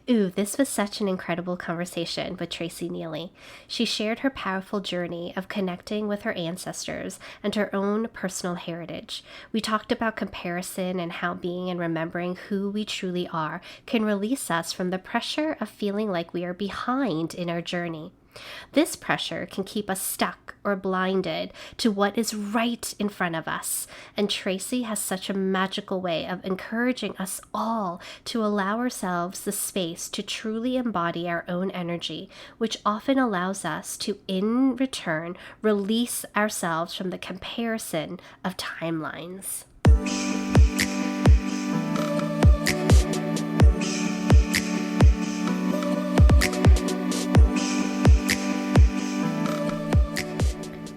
Ooh, this was such an incredible conversation with Tracy Neely. She shared her powerful journey of connecting with her ancestors and her own personal heritage. We talked about comparison and how being and remembering who we truly are can release us from the pressure of feeling like we are behind in our journey. This pressure can keep us stuck or blinded to what is right in front of us. And Tracy has such a magical way of encouraging us all to allow ourselves the space to truly embody our own energy, which often allows us to, in return, release ourselves from the comparison of timelines.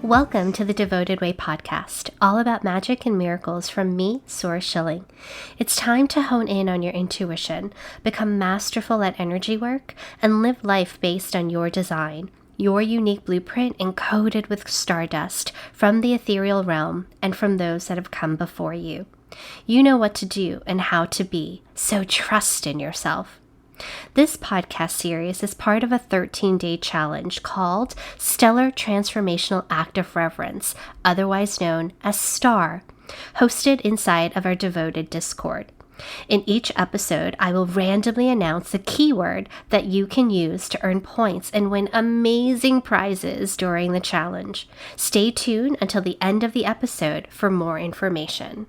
Welcome to the Devoted Way podcast, all about magic and miracles from me, Sora. It's time to hone in on your intuition, become masterful at energy work, and live life based on your design, your unique blueprint encoded with stardust from the ethereal realm and from those that have come before you. You know what to do and how to be, so trust in yourself. This podcast series is part of a 13-day challenge called Stellar Transformational Act of Reverence, otherwise known as STAR, hosted inside of our devoted Discord. In each episode, I will randomly announce a keyword that you can use to earn points and win amazing prizes during the challenge. Stay tuned until the end of the episode for more information.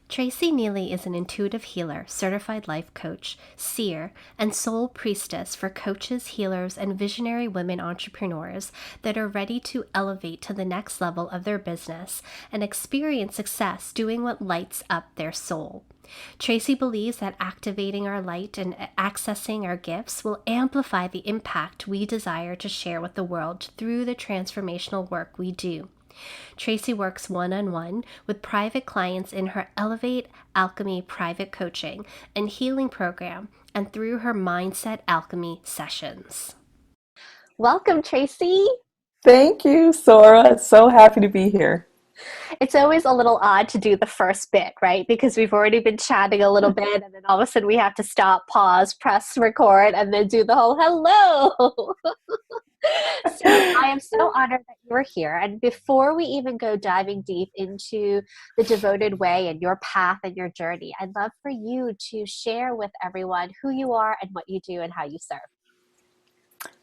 Tracy Neely is an intuitive healer, certified life coach, seer, and soul priestess for coaches, healers, and visionary women entrepreneurs that are ready to elevate to the next level of their business and experience success doing what lights up their soul. Tracy believes that activating our light and accessing our gifts will amplify the impact we desire to share with the world through the transformational work we do. Tracy works one-on-one with private clients in her Elevate Alchemy private coaching and healing program and through her Mindset Alchemy sessions. Welcome, Tracy. Thank you, Sora. So happy to be here. It's always a little odd to do the first bit, right? Because we've already been chatting a little bit and then all of a sudden we have to stop, pause, press record, and then do the whole hello. So I am so honored that you're here. And before we even go diving deep into the devoted way and your path and your journey, I'd love for you to share with everyone who you are and what you do and how you serve.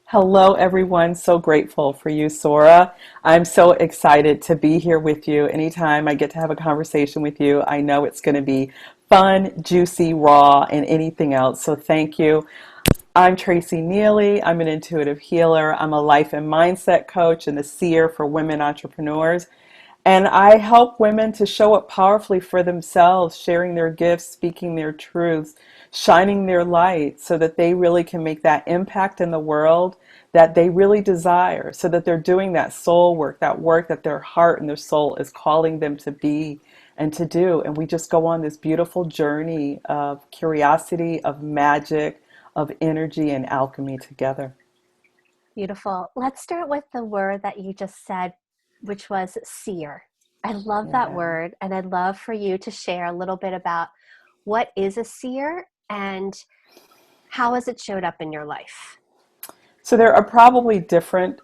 Hello, everyone. So grateful for you, Sora. I'm so excited to be here with you. Anytime I get to have a conversation with you, I know it's going to be fun, juicy, raw, and anything else. So thank you. I'm Tracy Neely. I'm an intuitive healer. I'm a life and mindset coach and a seer for women entrepreneurs. And I help women to show up powerfully for themselves, sharing their gifts, speaking their truths, shining their light so that they really can make that impact in the world that they really desire, so that they're doing that soul work that their heart and their soul is calling them to be and to do. And we just go on this beautiful journey of curiosity, of magic, of energy and alchemy together. Beautiful. Let's start with the word that you just said, which was seer. I love that word, and I'd love for you to share a little bit about what is a seer and how has it showed up in your life? So there are probably different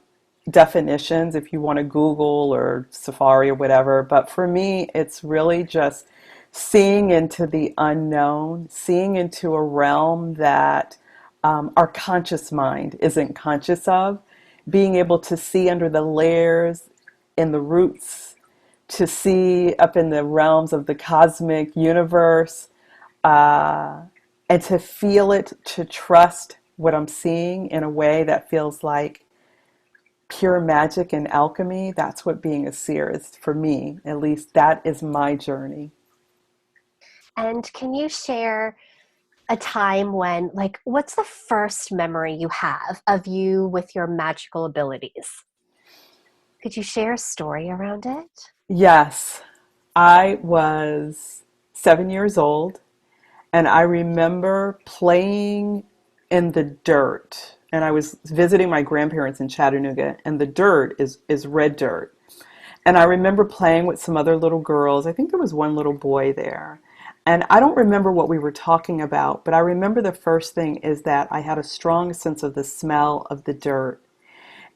definitions if you want to Google or Safari or whatever, but for me, it's really just seeing into the unknown, seeing into a realm that our conscious mind isn't conscious of, being able to see under the layers in the roots, to see up in the realms of the cosmic universe, and to feel it, to trust what I'm seeing in a way that feels like pure magic and alchemy. That's what being a seer is for me. At least that is my journey. And can you share a time when, like, what's the first memory you have of you with your magical abilities? Could you share a story around it? Yes, I was 7 years old, and I remember playing in the dirt. And I was visiting my grandparents in Chattanooga, and the dirt is red dirt. And I remember playing with some other little girls. I think there was one little boy there. And I don't remember what we were talking about, but I remember the first thing is that I had a strong sense of the smell of the dirt.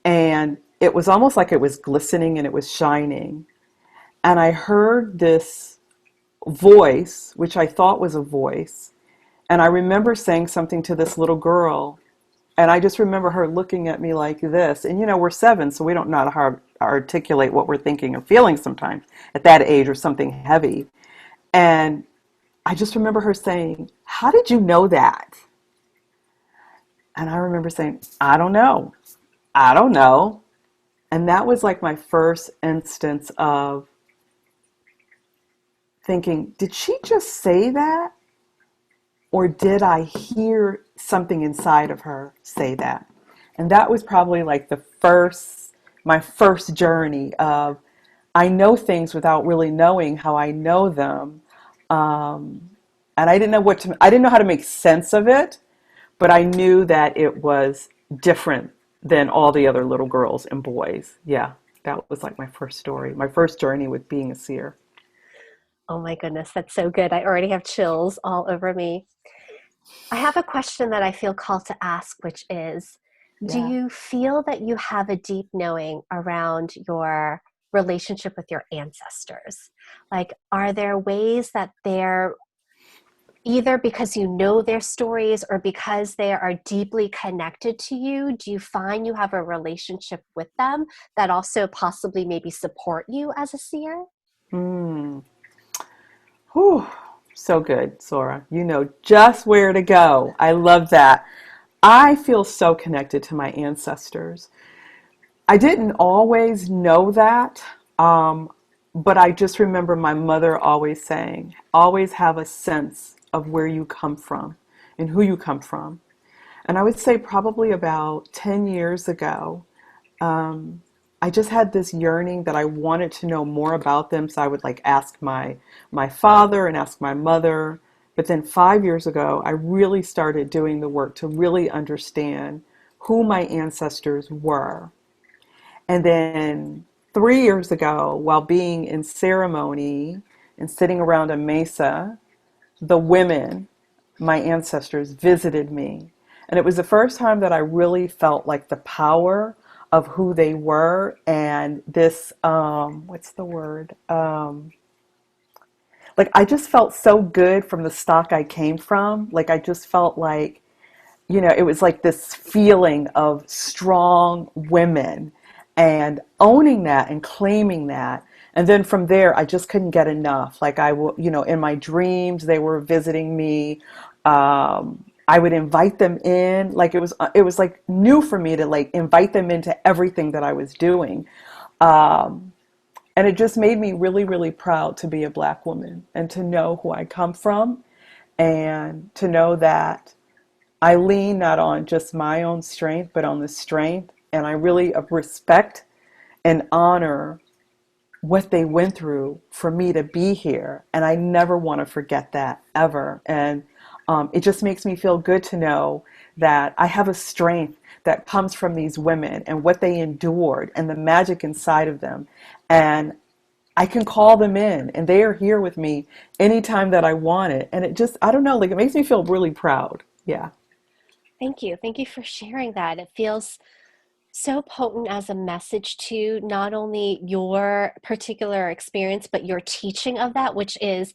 And it was almost like it was glistening and it was shining. And I heard this voice, which I thought was a voice. And I remember saying something to this little girl. And I just remember her looking at me like this. And we're 7, so we don't know how to articulate what we're thinking or feeling sometimes at that age, or something heavy. And I just remember her saying, "How did you know that?" And I remember saying, "I don't know. I don't know." And that was like my first instance of thinking, did she just say that? Or did I hear something inside of her say that? And that was probably like my first journey of, I know things without really knowing how I know them. And I didn't know how to make sense of it, but I knew that it was different than all the other little girls and boys. Yeah, that was like my first story, my first journey with being a seer. Oh my goodness, that's so good. I already have chills all over me. I have a question that I feel called to ask, which is, do Yeah. you feel that you have a deep knowing around your relationship with your ancestors? Like, are there ways that they're either because you know their stories or because they are deeply connected to you? Do you find you have a relationship with them that also possibly maybe support you as a seer? Mm. Whew. So good, Sora. You know just where to go. I love that. I feel so connected to my ancestors. I didn't always know that, um, but I just remember my mother always saying, always have a sense of where you come from and who you come from. And I would say probably about 10 years ago, I just had this yearning that I wanted to know more about them. So I would like ask my father and ask my mother. But then 5 years ago, I really started doing the work to really understand who my ancestors were. And then 3 years ago, while being in ceremony and sitting around a mesa, the women, my ancestors, visited me. And it was the first time that I really felt like the power of who they were, and this, what's the word? Like I just felt so good from the stock I came from. Like I just felt like, it was like this feeling of strong women and owning that and claiming that. And then from there, I just couldn't get enough. Like in my dreams, they were visiting me. I would invite them in. Like it was like new for me to like invite them into everything that I was doing. Um, and it just made me really, really proud to be a Black woman and to know who I come from and to know that I lean not on just my own strength, but on the strength, and I really respect and honor what they went through for me to be here. And I never want to forget that ever. And it just makes me feel good to know that I have a strength that comes from these women and what they endured and the magic inside of them. And I can call them in and they are here with me anytime that I want it. And it just, I don't know, like it makes me feel really proud. Yeah. Thank you. Thank you for sharing that. It feels so potent as a message to not only your particular experience, but your teaching of that, which is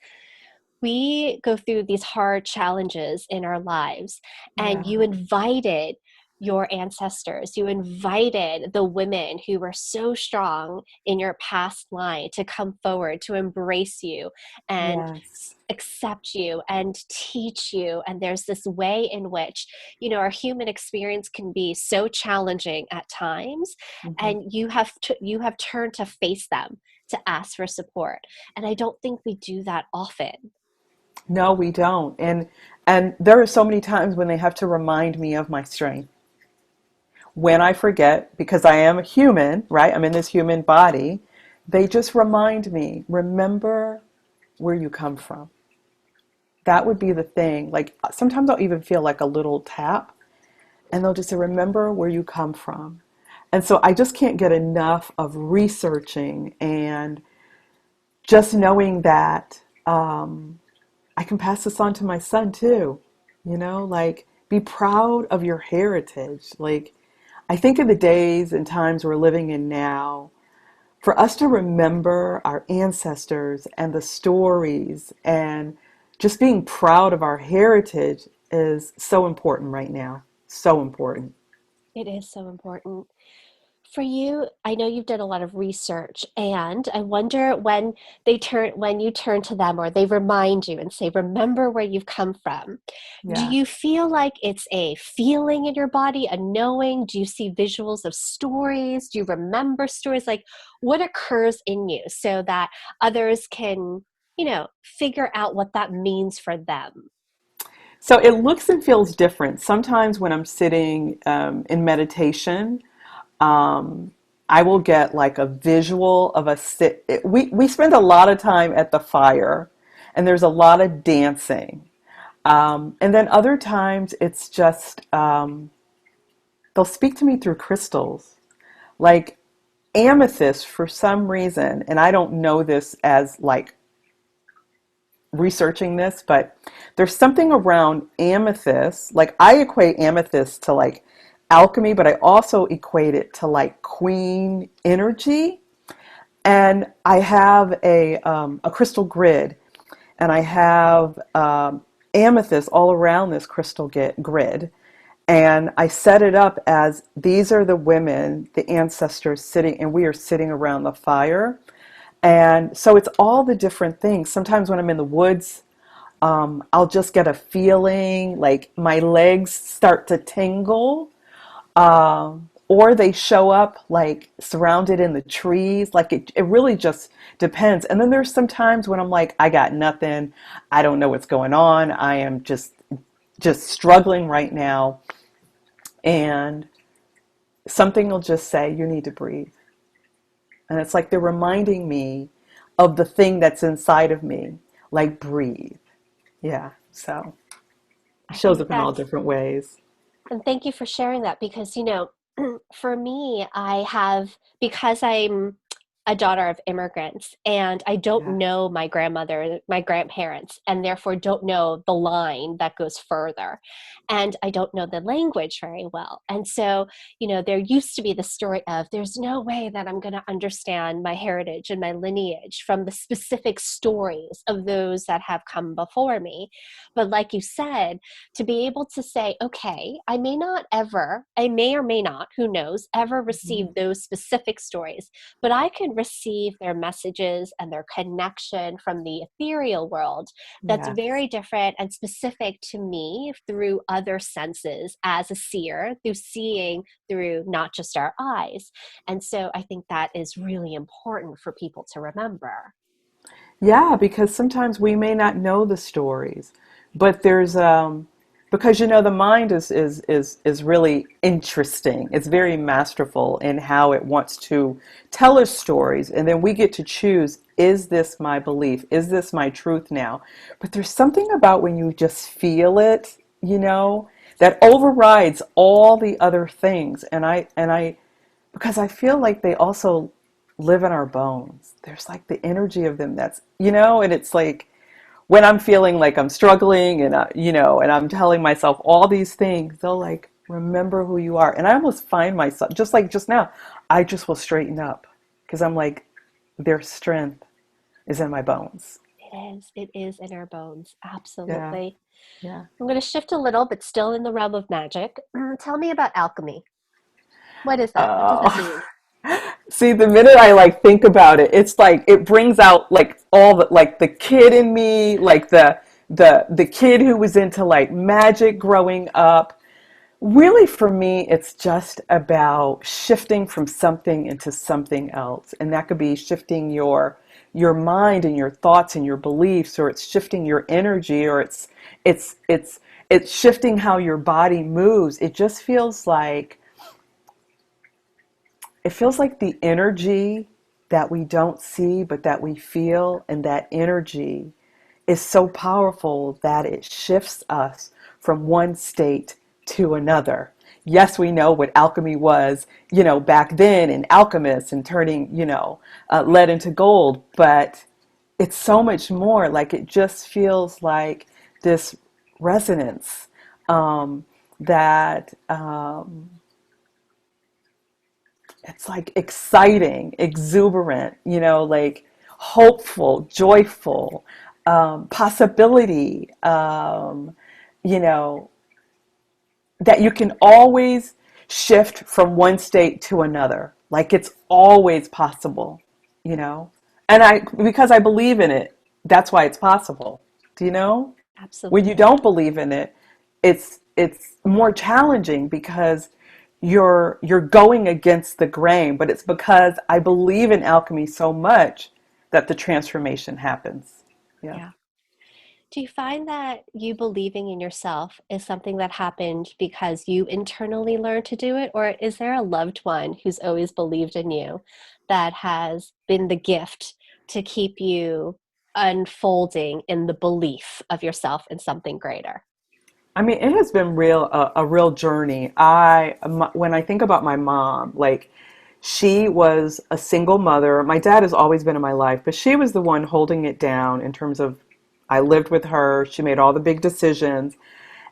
we go through these hard challenges in our lives, and Yeah. you invited your ancestors, you invited the women who were so strong in your past line to come forward, to embrace you and Yes. accept you and teach you. And there's this way in which, our human experience can be so challenging at times, Hmm. and you have turned to face them, to ask for support. And I don't think we do that often. No, we don't. And there are so many times when they have to remind me of my strength. When I forget, because I am a human, right? I'm in this human body. They just remind me, remember where you come from. That would be the thing. Like sometimes I'll even feel like a little tap and they'll just say, remember where you come from. And so I just can't get enough of researching and just knowing that I can pass this on to my son too. Like be proud of your heritage. Like I think of the days and times we're living in now, for us to remember our ancestors and the stories and just being proud of our heritage is so important right now. So important. It is so important. For you, I know you've done a lot of research, and I wonder when you turn to them or they remind you and say, remember where you've come from. Do Yeah. you feel like it's a feeling in your body, a knowing? Do you see visuals of stories? Do you remember stories? Like what occurs in you so that others can, figure out what that means for them? So it looks and feels different. Sometimes when I'm sitting in meditation, um, I will get like a visual of a sit. We spend a lot of time at the fire, and there's a lot of dancing. And then other times it's just they'll speak to me through crystals, like amethyst for some reason, and I don't know this as like researching this, but there's something around amethyst. Like I equate amethyst to like alchemy, but I also equate it to like queen energy. And I have a crystal grid, and I have amethyst all around this crystal grid. And I set it up as these are the women, the ancestors sitting, and we are sitting around the fire. And so it's all the different things. Sometimes when I'm in the woods, I'll just get a feeling like my legs start to tingle, or they show up like surrounded in the trees. Like it really just depends. And then there's some times when I'm like, I got nothing. I don't know what's going on. I am just struggling right now. And something will just say, you need to breathe. And it's like they're reminding me of the thing that's inside of me, like breathe. Yeah. So it I shows think up in all that's different ways. And thank you for sharing that because, for me, because I'm a daughter of immigrants and I don't Yeah. know my grandparents, and therefore don't know the line that goes further. And I don't know the language very well. And so, there used to be the story of there's no way that I'm going to understand my heritage and my lineage from the specific stories of those that have come before me. But like you said, to be able to say, okay, I may or may not, who knows, ever Mhm. receive those specific stories, but I can receive their messages and their connection from the ethereal world that's Yes. very different and specific to me through other senses as a seer, through seeing through not just our eyes. And so I think that is really important for people to remember. Yeah, because sometimes we may not know the stories, but there's because the mind is really interesting. It's very masterful in how it wants to tell us stories, and then we get to choose, is this my belief? Is this my truth now? But there's something about when you just feel it, that overrides all the other things. And I because I feel like they also live in our bones. There's like the energy of them and it's like when I'm feeling like I'm struggling and I'm telling myself all these things, they'll like remember who you are. And I almost find myself, just like just now, I just will straighten up because I'm like, their strength is in my bones. It is in our bones. Yeah, Absolutely. yeah. I'm going to shift a little, but still in the realm of magic. Tell me about alchemy. What is that? What does that Oh. mean? See, the minute I like think about it, it's like it brings out like all the like the kid in me, like the kid who was into like magic growing up. Really, for me, it's just about shifting from something into something else, and that could be shifting your mind and your thoughts and your beliefs, or it's shifting your energy, or it's it's it's shifting how your body moves. It feels like the energy that we don't see but that we feel, and that energy is so powerful that it shifts us from one state to another. yes, we know what alchemy was, back then, and alchemists and turning, lead into gold, but it's so much more. Like it just feels like this resonance that it's like exciting, exuberant, like hopeful, joyful, possibility, you know, that you can always shift from one state to another. Like it's always possible, you know? And because I believe in it, that's why it's possible. Do you know? When you Absolutely. don't believe in it, it's more challenging because you're going against the grain, but it's because I believe in alchemy so much that the transformation happens. Yeah. Yeah. Do you find that you believing in yourself is something that happened because you internally learned to do it, or is there a loved one who's always believed in you that has been the gift to keep you unfolding in the belief of yourself in something greater? I mean, it has been a real journey. When I think about my mom, like she was a single mother. My dad has always been in my life, but she was the one holding it down in terms of I lived with her. She made all the big decisions.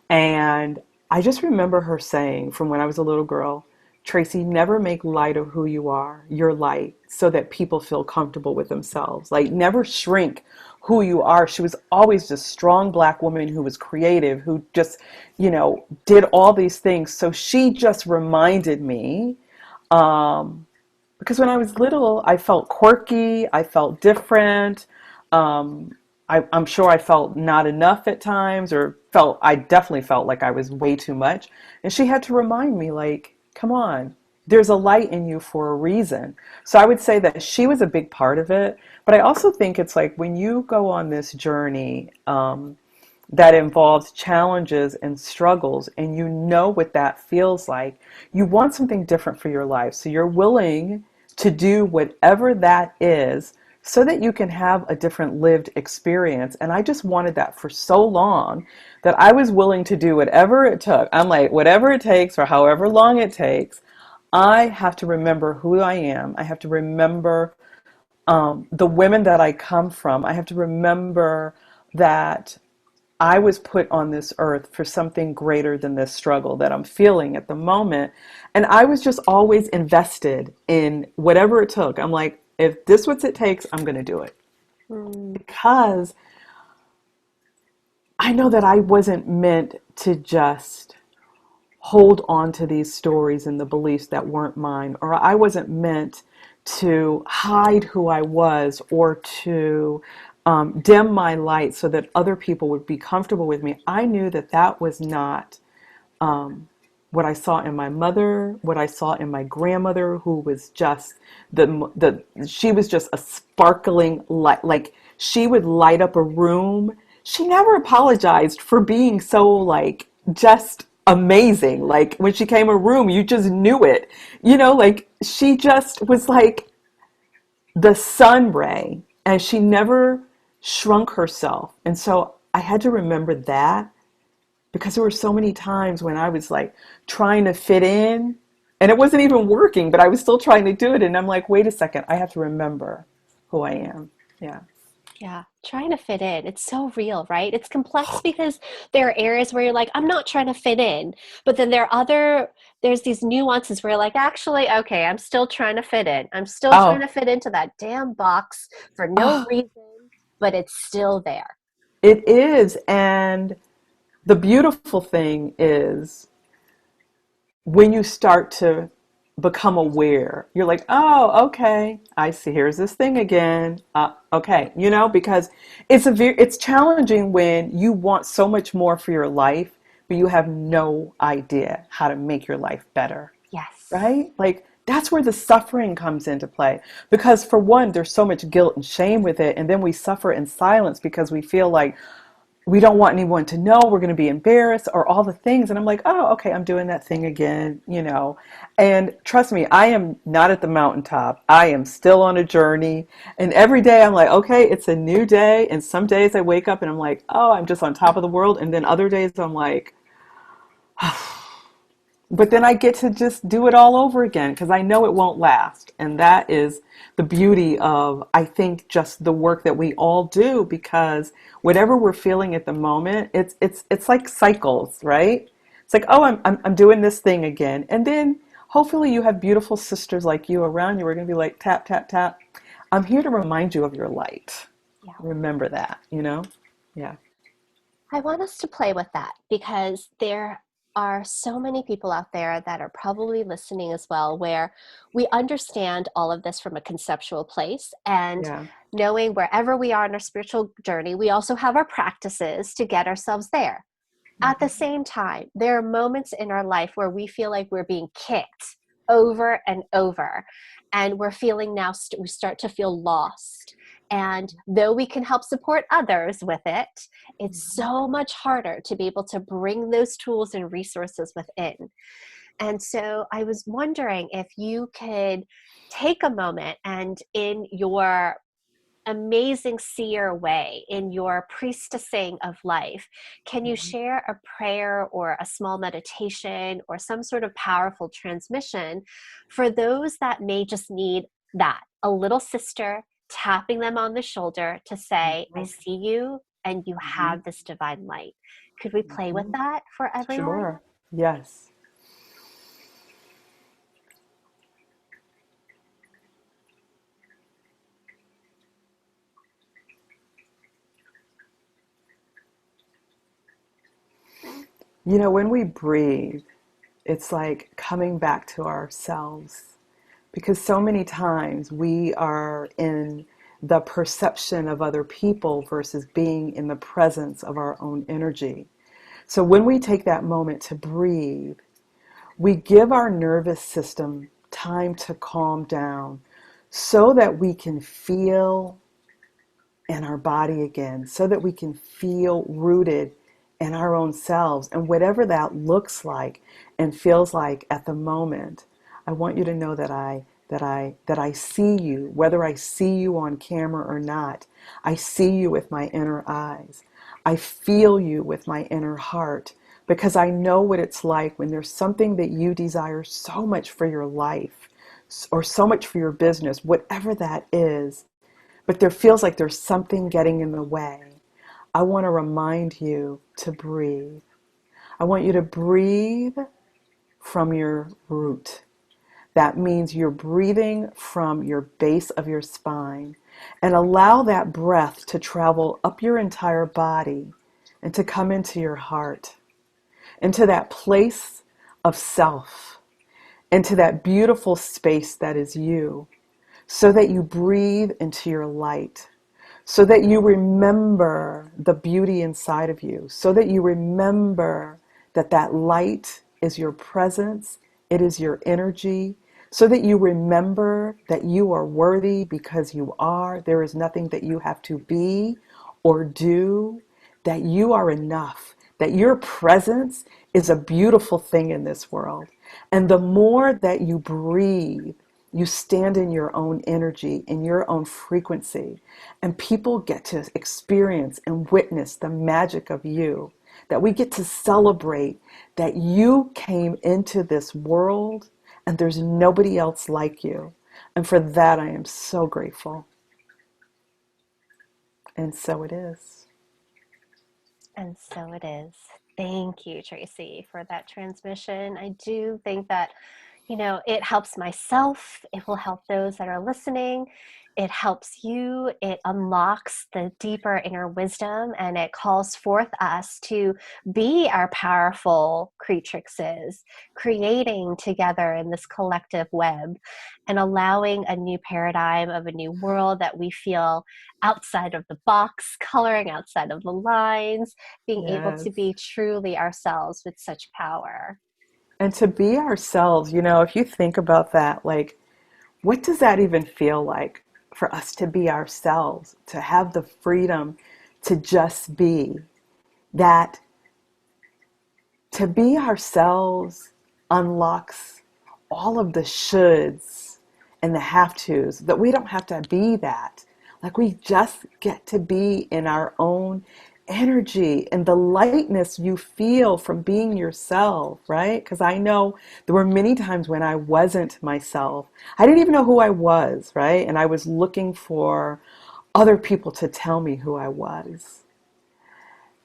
And I just remember her saying from when I was a little girl, Tracy, never make light of who you are, your light, so that people feel comfortable with themselves. Like, never shrink who you are. She was always this strong black woman who was creative, who just, did all these things. So she just reminded me, um, because when I was little, I felt quirky, I felt different. Um, I'm sure I felt not enough at times, or I definitely felt like I was way too much. And she had to remind me, like, come on, there's a light in you for a reason. So I would say that she was a big part of it. But I also think it's like when you go on this journey, that involves challenges and struggles, and you know what that feels like, you want something different for your life. So you're willing to do whatever that is so that you can have a different lived experience. And I just wanted that for so long that I was willing to do whatever it took. I'm like, whatever it takes for however long it takes, I have to remember who I am. I have to remember the women that I come from. I have to remember that I was put on this earth for something greater than this struggle that I'm feeling at the moment. And I was just always invested in whatever it took. I'm like, if this what it takes, I'm going to do it. Mm, Because I know that I wasn't meant to just hold on to these stories and the beliefs that weren't mine, or I wasn't meant to hide who I was, or to dim my light so that other people would be comfortable with me. I knew that that was not what I saw in my mother, what I saw in my grandmother, who was just she was just a sparkling light. Like she would light up a room. She never apologized for being so like just amazing. Like when she came in a room, you just knew it. Like she just was like the sun ray, and she never shrunk herself. And so I had to remember that, because there were so many times when I was like trying to fit in and it wasn't even working, but I was still trying to do it. And I'm like, wait a second, I have to remember who I am. Yeah. yeah, trying to fit in. It's so real, right? It's complex because there are areas where you're like, I'm not trying to fit in. But then there's these nuances where you're like, actually, okay, I'm still trying to fit in. I'm still trying Oh, to fit into that damn box for no oh, reason, but it's still there. it is. And the beautiful thing is when you start to become aware, you're like, oh, okay, I see. Here's this thing again. Okay, because it's challenging when you want so much more for your life, but you have no idea how to make your life better, Yes. right? Like that's where the suffering comes into play. Because for one, there's so much guilt and shame with it, and then we suffer in silence because we feel like we don't want anyone to know, we're going to be embarrassed, or all the things. And I'm like, oh, okay, I'm doing that thing again. And trust me, I am not at the mountaintop. I am still on a journey. And every day I'm like, okay, it's a new day. And some days I wake up and I'm like, oh, I'm just on top of the world. And then other days I'm like, But then I get to just do it all over again because I know it won't last. And that is the beauty of, I think, just the work that we all do, because whatever we're feeling at the moment, it's like cycles, right? It's like, oh, I'm doing this thing again. And then hopefully you have beautiful sisters like you around you. We're going to be like, tap, tap, tap. I'm here to remind you of your light. Yeah. Remember that, you know? Yeah. I want us to play with that because there are so many people out there that are probably listening as well, where we understand all of this from a conceptual place, and Yeah. knowing wherever we are in our spiritual journey, we also have our practices to get ourselves there. At the Mhm. same time, there are moments in our life where we feel like we're being kicked over and over, and we're feeling now, we start to feel lost. And though we can help support others with it, it's so much harder to be able to bring those tools and resources within. And so I was wondering if you could take a moment and, in your amazing seer way, in your priestessing of life, can you Mhm. share a prayer or a small meditation or some sort of powerful transmission for those that may just need that, a little sister tapping them on the shoulder to say, I Mhm. see you and you Mhm. have this divine light? Could we play with Mhm. that for everyone? Sure. Yes. You know, when we breathe, it's like coming back to ourselves, because so many times we are in the perception of other people versus being in the presence of our own energy. So when we take that moment to breathe, we give our nervous system time to calm down so that we can feel in our body again, so that we can feel rooted in our own selves. And whatever that looks like and feels like at the moment, I want you to know that I see you, whether I see you on camera or not. I see you with my inner eyes. I feel you with my inner heart, because I know what it's like when there's something that you desire so much for your life or so much for your business, whatever that is, but there feels like there's something getting in the way. I want to remind you to breathe. I want you to breathe from your root. That means you're breathing from your base of your spine, and allow that breath to travel up your entire body and to come into your heart, into that place of self, into that beautiful space that is you, so that you breathe into your light, so that you remember the beauty inside of you, so that you remember that that light is your presence, it is your energy, so that you remember that you are worthy because you are. There is nothing that you have to be or do, that you are enough, that your presence is a beautiful thing in this world. And the more that you breathe, you stand in your own energy, in your own frequency, and people get to experience and witness the magic of you. That we get to celebrate that you came into this world and there's nobody else like you. And for that, I am so grateful. And so it is. And so it is. Thank you, Tracy, for that transmission. I do think that, it helps myself. It will help those that are listening. It helps you. It unlocks the deeper inner wisdom, and it calls forth us to be our powerful creatrixes, creating together in this collective web and allowing a new paradigm of a new world that we feel outside of the box, coloring outside of the lines, being able Yes. to be truly ourselves with such power. And to be ourselves, you know, if you think about that, like, what does that even feel like for us to be ourselves, to have the freedom to just be? That to be ourselves unlocks all of the shoulds and the have tos, that we don't have to be that. Like we just get to be in our own energy and the lightness you feel from being yourself, right? Because I know there were many times when I wasn't myself. I didn't even know who I was, right? And I was looking for other people to tell me who I was.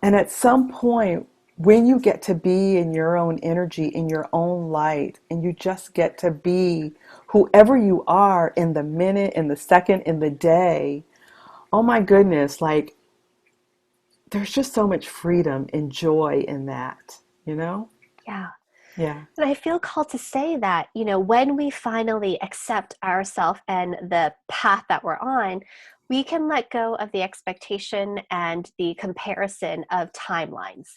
And at some point, when you get to be in your own energy, in your own light, and you just get to be whoever you are in the minute, in the second, in the day, oh my goodness, like there's just so much freedom and joy in that, you know? Yeah. Yeah. And I feel called to say that, when we finally accept ourselves and the path that we're on, we can let go of the expectation and the comparison of timelines,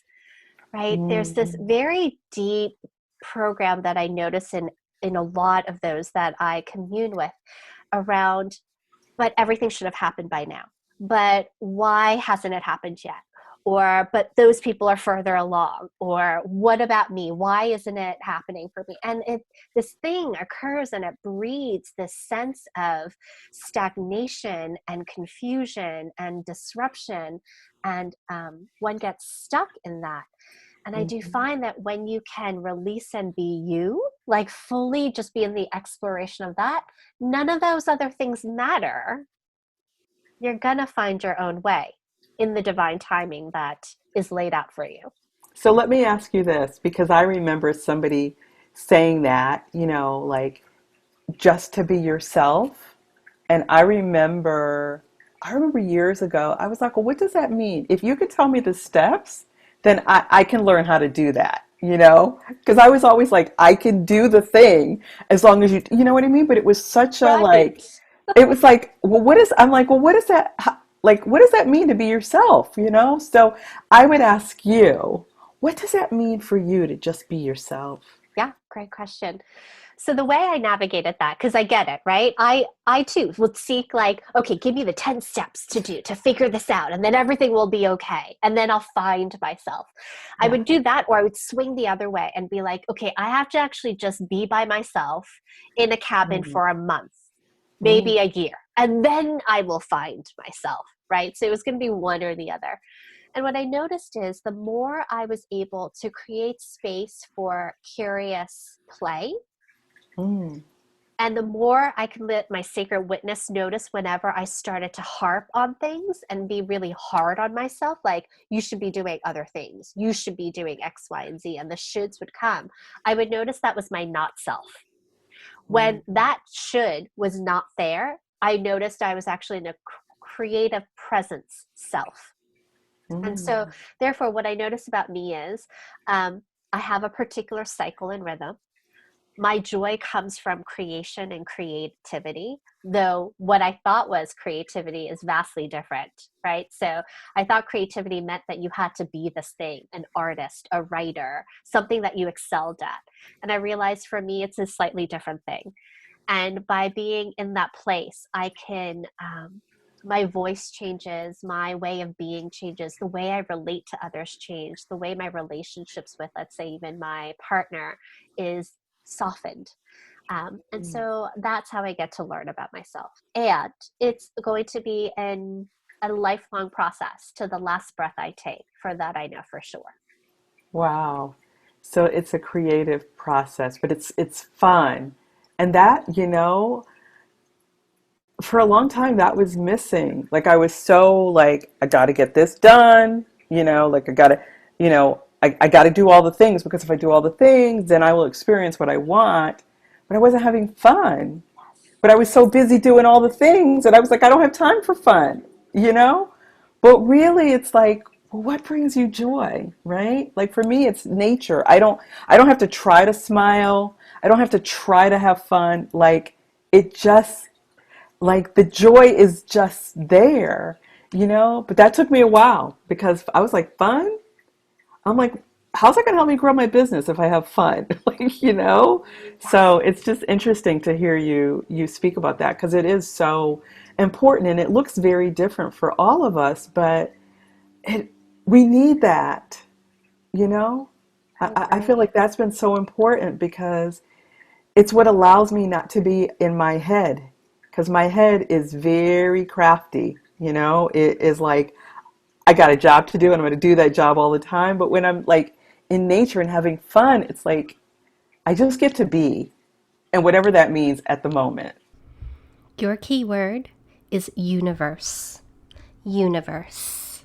right? There's this Mm-hmm. very deep program that I notice in a lot of those that I commune with around, but everything should have happened by now. But why hasn't it happened yet? Or, but those people are further along. Or, what about me? Why isn't it happening for me? And this thing occurs and it breeds this sense of stagnation and confusion and disruption. And one gets stuck in that. And I do Mm-hmm. find that when you can release and be you, like fully just be in the exploration of that, none of those other things matter. You're going to find your own way in the divine timing that is laid out for you. So let me ask you this, because I remember somebody saying that, like just to be yourself. And I remember years ago, I was like, well, what does that mean? If you could tell me the steps, then I can learn how to do that, Because I was always like, I can do the thing as long as you know what I mean? But it was such a Right. like, it was like, well, I'm like, well, what is that? Like, what does that mean to be yourself, So I would ask you, what does that mean for you to just be yourself? Yeah, great question. So the way I navigated that, because I get it, right? I too would seek like, okay, give me the 10 steps to do to figure this out, and then everything will be okay. And then I'll find myself. I Yeah. would do that, or I would swing the other way and be like, okay, I have to actually just be by myself in a cabin Mm, for a month, mm, maybe a year, and then I will find myself, right? So it was going to be one or the other. And what I noticed is the more I was able to create space for curious play, mm, and the more I could let my sacred witness notice whenever I started to harp on things and be really hard on myself, like, you should be doing other things, you should be doing X, Y, and Z, and the shoulds would come, I would notice that was my not self. When mm, that should was not there, I noticed I was actually in a creative presence self. And so, mm, therefore, what I notice about me is I have a particular cycle and rhythm. My joy comes from creation and creativity, though what I thought was creativity is vastly different, right? So I thought creativity meant that you had to be this thing, an artist, a writer, something that you excelled at. And I realized for me, it's a slightly different thing. And by being in that place, I can, my voice changes, my way of being changes, the way I relate to others change, the way my relationships with, let's say, even my partner is softened. And mm. so that's how I get to learn about myself. And it's going to be a lifelong process to the last breath I take. For that, I know for sure. Wow. So it's a creative process, but it's fun. And that, for a long time that was missing. Like I was so like, I got to get this done, like I got to, I got to do all the things because if I do all the things, then I will experience what I want. But I wasn't having fun. But I was so busy doing all the things that I was like, I don't have time for fun, you know? But really it's like, well, what brings you joy, right? Like for me, it's nature. I don't have to try to smile. I don't have to try to have fun. Like it just, like the joy is just there, But that took me a while because I was like, fun? I'm like, how's that going to help me grow my business if I have fun? Like. Yes. So it's just interesting to hear you speak about that because it is so important and it looks very different for all of us, but it we need that, you know? I I feel agree. like that's been so important because it's what allows me not to be in my head because my head is very crafty, It is like I got a job to do and I'm going to do that job all the time. But when I'm like in nature and having fun, it's like I just get to be, and whatever that means at the moment. Your key word is universe. Universe.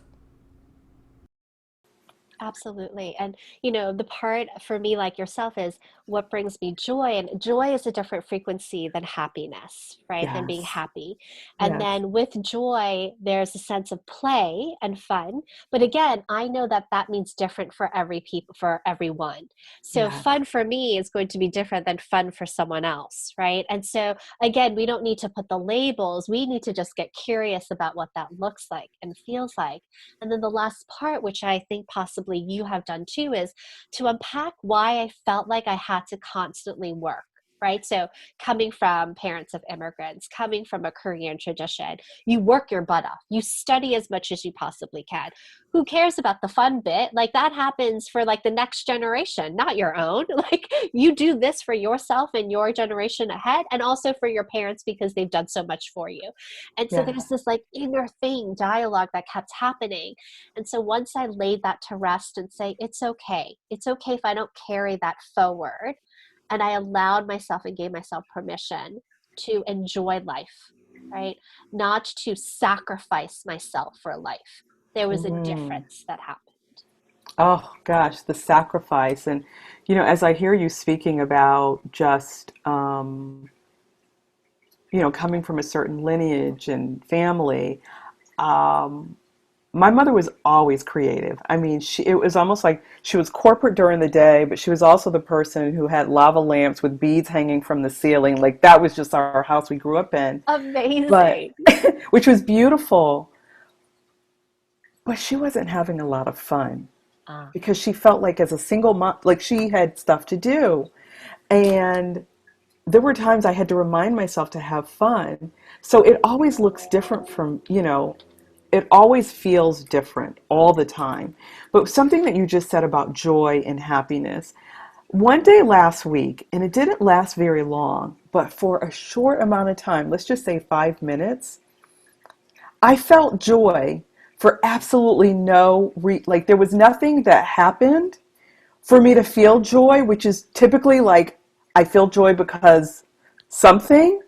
Absolutely. And, the part for me, like yourself, is what brings me joy. And joy is a different frequency than happiness, right? Than being Yes. happy. And Yes. then with joy, there's a sense of play and fun. But again, I know that that means different for for everyone. So Yes. fun for me is going to be different than fun for someone else, right? And so again, we don't need to put the labels. We need to just get curious about what that looks like and feels like. And then the last part, which I think possibly you have done too, is to unpack why I felt like I had to constantly work. Right. So, coming from parents of immigrants, coming from a Korean tradition, you work your butt off. You study as much as you possibly can. Who cares about the fun bit? Like that happens for like the next generation, not your own. Like you do this for yourself and your generation ahead, and also for your parents because they've done so much for you. And so there's Yes. this like inner thing, dialogue that kept happening. And so once I laid that to rest and say, it's okay. It's okay if I don't carry that forward. And I allowed myself and gave myself permission to enjoy life, right? Not to sacrifice myself for life. There was a Mm. difference that happened. Oh gosh, the sacrifice. And, as I hear you speaking about just, coming from a certain lineage and family, um, my mother was always creative. I mean, it was almost like she was corporate during the day, but she was also the person who had lava lamps with beads hanging from the ceiling. Like that was just our house we grew up in. But Amazing. which was beautiful, but she wasn't having a lot of fun Ah, because she felt like as a single mom, like she had stuff to do. And there were times I had to remind myself to have fun. So it always looks different from, it always feels different all the time. But something that you just said about joy and happiness, one day last week, and it didn't last very long, but for a short amount of time, let's just say 5 minutes, I felt joy for absolutely like there was nothing that happened for me to feel joy, which is typically like I feel joy because something.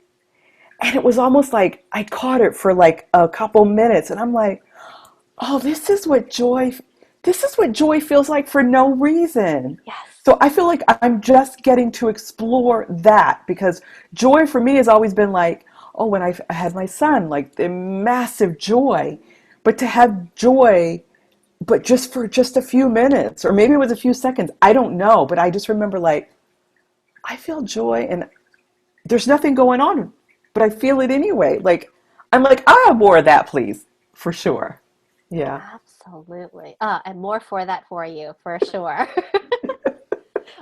And it was almost like I caught it for like a couple minutes and I'm like, oh, this is what joy feels like for no reason. yes. So I feel like I'm just getting to explore that because joy for me has always been like, oh, when I had my son, like the massive joy. But to have joy, but just for just a few minutes, or maybe it was a few seconds, I don't know. But I just remember like, I feel joy and there's nothing going on, but I feel it anyway. Like, I'm like, I have more of that, please, for sure. Yeah. Absolutely. And more for that for you, for sure.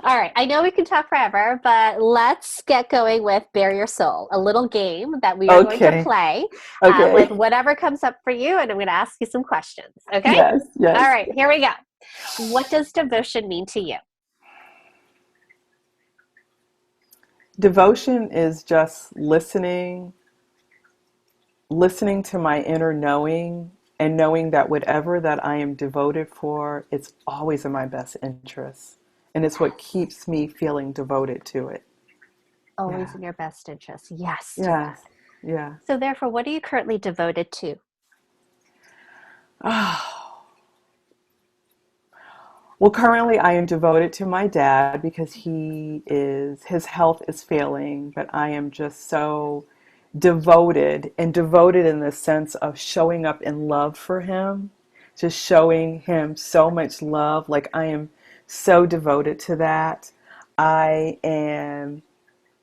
All right. I know we can talk forever, but let's get going with Bare Your Soul, a little game that we are going to Okay. play with Okay. whatever comes up for you. And I'm going to ask you some questions. Okay. Yes. All Yes. right. Here we go. What does devotion mean to you? Devotion is just listening to my inner knowing and knowing that whatever that I am devoted for, it's always in my best interest. And it's what keeps me feeling devoted to it. Always Yeah. in your best interest. Yes to that. Yes. Yeah. So, therefore, what are you currently devoted to? Well, currently I am devoted to my dad because his health is failing, but I am just so devoted and devoted in the sense of showing up in love for him, just showing him so much love. Like I am so devoted to that. I am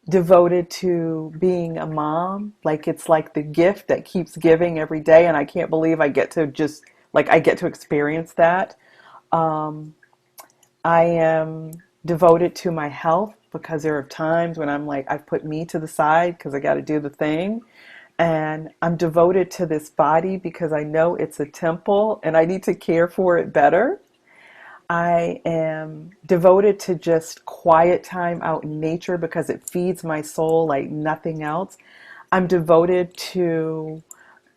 devoted to being a mom. Like it's like the gift that keeps giving every day, and I can't believe I get to just like I get to experience that. Um, I am devoted to my health because there are times when I'm like, I've put me to the side because I got to do the thing. And I'm devoted to this body because I know it's a temple and I need to care for it better. I am devoted to just quiet time out in nature because it feeds my soul like nothing else. I'm devoted to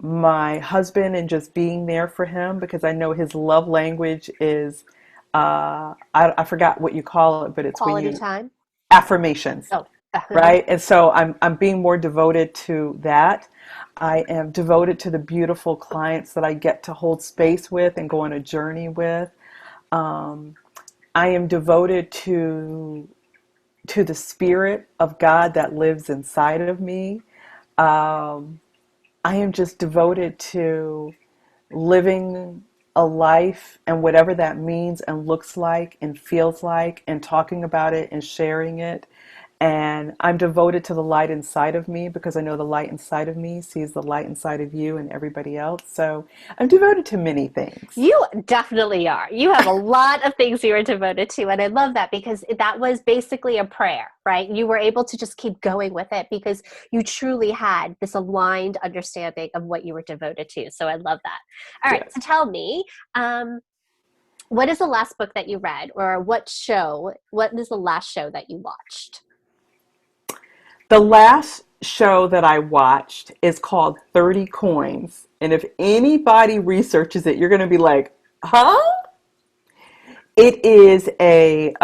my husband and just being there for him because I know his love language is, I forgot what you call it, but it's when Quality you, time. affirmations, Oh. right? And so I'm being more devoted to that. I am devoted to the beautiful clients that I get to hold space with and go on a journey with. Um, I am devoted to the spirit of God that lives inside of me. Um, I am just devoted to living a life and whatever that means and looks like and feels like and talking about it and sharing it. And I'm devoted to the light inside of me because I know the light inside of me sees the light inside of you and everybody else. So I'm devoted to many things. You definitely are. You have a lot of things you are devoted to. And I love that because that was basically a prayer, right? You were able to just keep going with it because you truly had this aligned understanding of what you were devoted to. So I love that. All right. So Yes. tell me, what is the last book that you read or what is the last show that you watched? The last show that I watched is called 30 Coins. And if anybody researches it, you're going to be like, huh? It is a,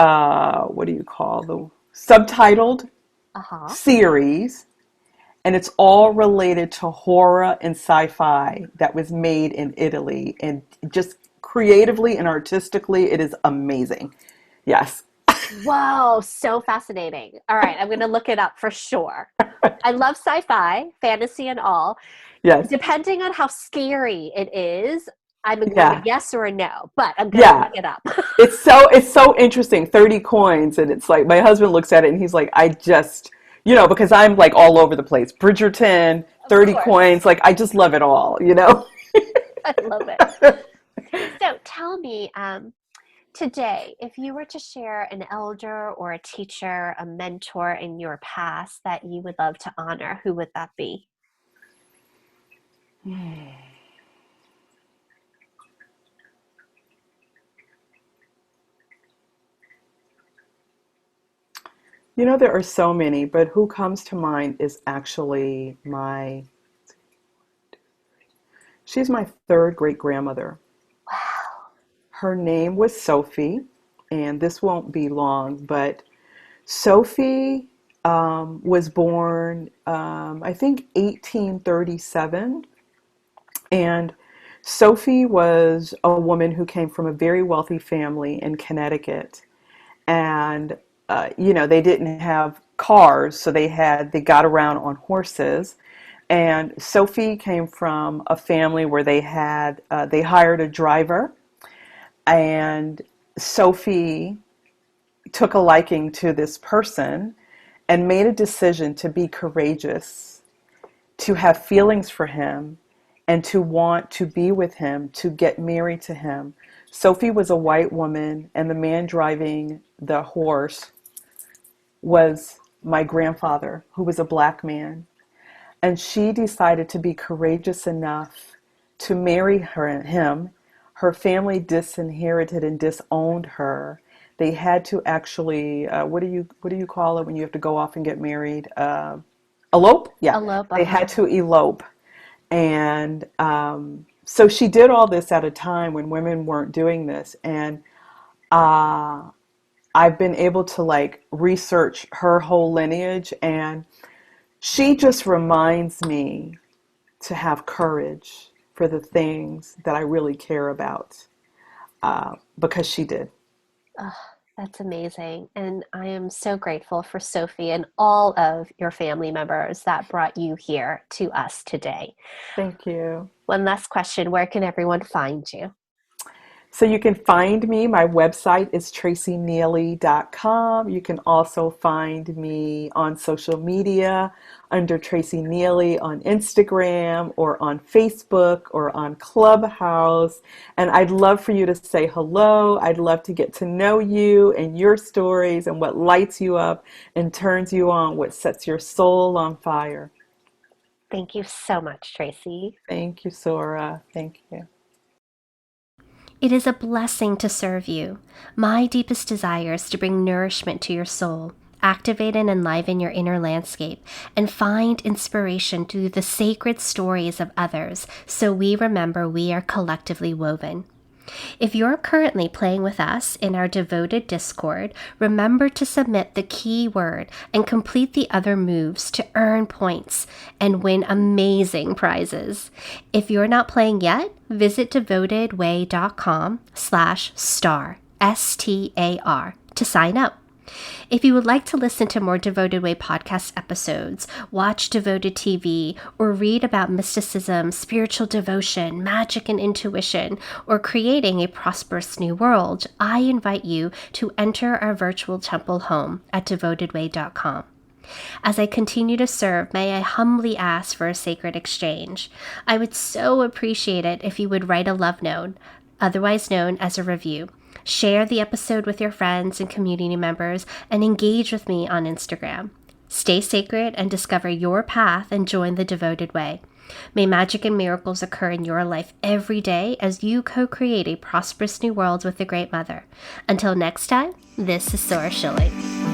what do you call the subtitled Uh-huh. series, and it's all related to horror and sci-fi that was made in Italy. And just creatively and artistically, it is amazing. Yes. Whoa, so fascinating. All right, I'm going to look it up for sure. I love sci-fi, fantasy and all. Yes. Depending on how scary it is, I'm a Yeah. yes or a no, but I'm going to look Yeah. it up. It's so interesting. 30 coins, and it's like my husband looks at it and he's like, I just, because I'm like all over the place. Bridgerton, Of 30 course. coins, like I just love it all. I love it. So tell me, today, if you were to share an elder or a teacher, a mentor in your past that you would love to honor, who would that be? There are so many, but who comes to mind is actually she's my third great grandmother. Wow. Her name was Sophie, and this won't be long, but Sophie was born, I think, 1837. And Sophie was a woman who came from a very wealthy family in Connecticut. And, they didn't have cars, so they got around on horses. And Sophie came from a family where they hired a driver. And Sophie took a liking to this person and made a decision to be courageous, to have feelings for him, and to want to be with him, to get married to him. Sophie was a white woman, and the man driving the horse was my grandfather, who was a black man. And she decided to be courageous enough to marry him. Her family disinherited and disowned her. They had to actually, what do you call it when you have to go off and get married? Elope? Yeah, Elope, they uh-huh. had to elope. And so she did all this at a time when women weren't doing this. And uh, I've been able to like research her whole lineage, and she just reminds me to have courage for the things that I really care about, because she did. Oh, that's amazing. And I am so grateful for Sophie and all of your family members that brought you here to us today. Thank you. One last question. Where can everyone find you? So you can find me. My website is tracyneely.com. You can also find me on social media under Tracy Neely on Instagram or on Facebook or on Clubhouse. And I'd love for you to say hello. I'd love to get to know you and your stories and what lights you up and turns you on, what sets your soul on fire. Thank you so much, Tracy. Thank you, Sora. Thank you. It is a blessing to serve you. My deepest desire is to bring nourishment to your soul, activate and enliven your inner landscape, and find inspiration through the sacred stories of others so we remember we are collectively woven. If you're currently playing with us in our devoted Discord, remember to submit the keyword and complete the other moves to earn points and win amazing prizes. If you're not playing yet, visit devotedway.com/star, STAR, to sign up. If you would like to listen to more Devoted Way podcast episodes, watch Devoted TV, or read about mysticism, spiritual devotion, magic and intuition, or creating a prosperous new world, I invite you to enter our virtual temple home at devotedway.com. As I continue to serve, may I humbly ask for a sacred exchange. I would so appreciate it if you would write a love note, otherwise known as a review. Share the episode with your friends and community members, and engage with me on Instagram. Stay sacred and discover your path and join the Devoted Way. May magic and miracles occur in your life every day as you co-create a prosperous new world with the Great Mother. Until next time, this is Sora Schilling.